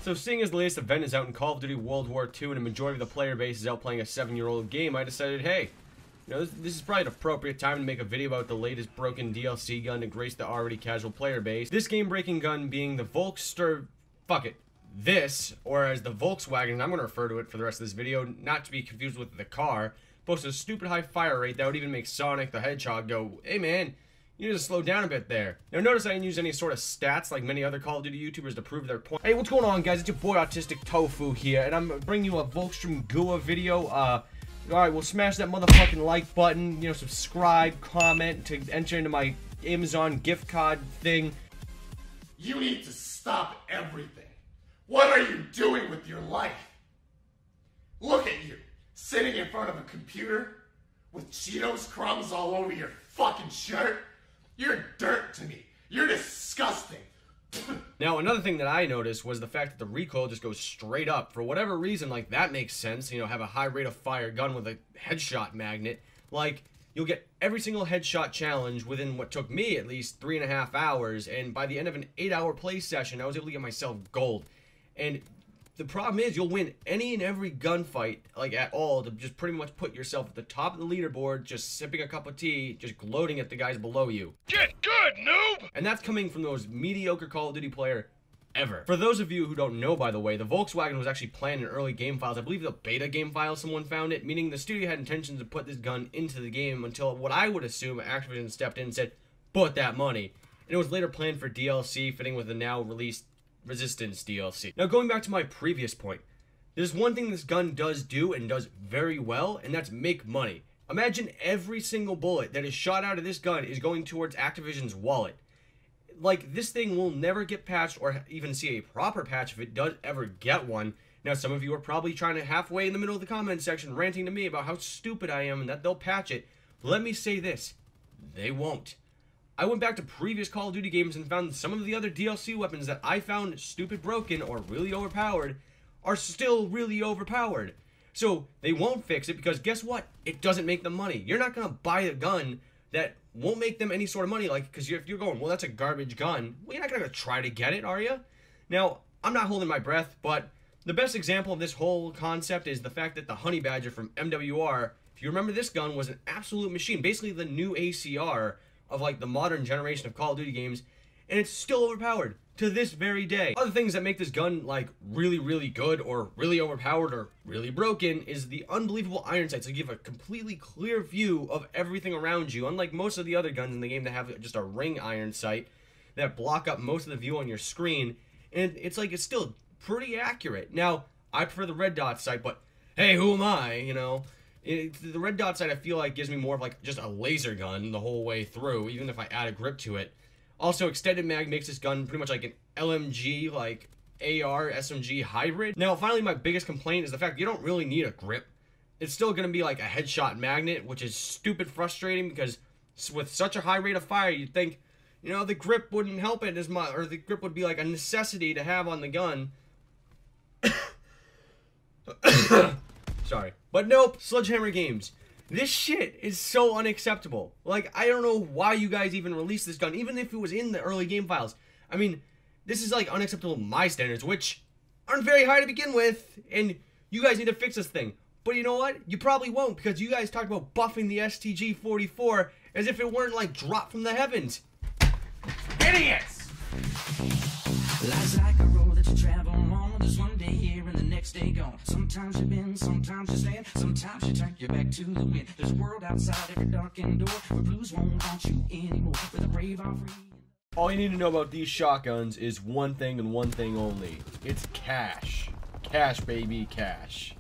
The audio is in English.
So seeing as the latest event is out in Call of Duty World War II and a majority of the player base is out playing a 7-year-old game, I decided, hey, you know, this is probably an appropriate time to make a video about the latest broken DLC gun to grace the already casual player base. This game-breaking gun being the this, or as the Volkswagen, I'm going to refer to it for the rest of this video, not to be confused with the car, boasts a stupid high fire rate that would even make Sonic the Hedgehog go, hey man, you need to slow down a bit there. Now notice I didn't use any sort of stats like many other Call of Duty YouTubers to prove their point. Hey, what's going on guys? It's your boy Autistic Tofu here, and I'm bringing you a Volkssturmgewehr video. Alright, well smash that motherfucking like button, you know, subscribe, comment to enter into my Amazon gift card thing. You need to stop everything. What are you doing with your life? Look at you, sitting in front of a computer with Cheetos crumbs all over your fucking shirt. You're dirt to me. You're disgusting. Now, another thing that I noticed was the fact that the recoil just goes straight up. For whatever reason, like, that makes sense. You know, have a high rate of fire gun with a headshot magnet. Like, you'll get every single headshot challenge within what took me at least 3.5 hours. And by the end of an 8-hour play session, I was able to get myself gold. And the problem is, you'll win any and every gunfight, like, at all, to just pretty much put yourself at the top of the leaderboard, just sipping a cup of tea, just gloating at the guys below you. Get good, noob! And that's coming from the most mediocre Call of Duty player ever. For those of you who don't know, by the way, the Volkswagen was actually planned in early game files. I believe the beta game file someone found it, meaning the studio had intentions to put this gun into the game until what I would assume Activision stepped in and said, put that money. And it was later planned for DLC, fitting with the now released Resistance DLC. Now, going back to my previous point, there's one thing this gun does do and does very well, and that's make money. Imagine every single bullet that is shot out of this gun is going towards Activision's wallet. Like, this thing will never get patched or even see a proper patch if it does ever get one. Now, some of you are probably trying to halfway in the middle of the comment section ranting to me about how stupid I am and that they'll patch it. Let me say this, they won't. I went back to previous Call of Duty games and found some of the other DLC weapons that I found stupid broken or really overpowered are still really overpowered. So they won't fix it because guess what? It doesn't make them money. You're not going to buy a gun that won't make them any sort of money, like, because if you're going, well, that's a garbage gun, well, you're not going to try to get it, are you? Now, I'm not holding my breath, but the best example of this whole concept is the fact that the Honey Badger from MWR, if you remember, this gun was an absolute machine, basically the new ACR of like the modern generation of Call of Duty games, and it's still overpowered to this very day. Other things that make this gun like really, really good or really overpowered or really broken is the unbelievable iron sights. So you give a completely clear view of everything around you, unlike most of the other guns in the game that have just a ring iron sight that block up most of the view on your screen, and it's like it's still pretty accurate. Now, I prefer the red dot sight, but hey, who am I, you know? The red dot sight I feel like gives me more of like just a laser gun the whole way through, even if I add a grip to it. Also, extended mag makes this gun pretty much like an LMG, like AR, SMG hybrid. Now, finally, my biggest complaint is the fact you don't really need a grip. It's still going to be like a headshot magnet, which is stupid frustrating because with such a high rate of fire, you'd think, you know, the grip wouldn't help it as much, or the grip would be like a necessity to have on the gun. Sorry. But nope, Sledgehammer Games. This shit is so unacceptable. Like, I don't know why you guys even released this gun, even if it was in the early game files. I mean, this is like unacceptable to my standards, which aren't very high to begin with, and you guys need to fix this thing. But you know what? You probably won't, because you guys talked about buffing the STG-44 as if it weren't like dropped from the heavens. Idiots! Life's like a road that you travel on. There's one day here and the next day gone. Sometimes you bend, sometimes you stand, sometimes you turn your back to the wind. There's a world outside every darkened door where blues won't haunt you anymore. Where the brave are free. All you need to know about these shotguns is one thing and one thing only. It's cash. Cash, baby, cash.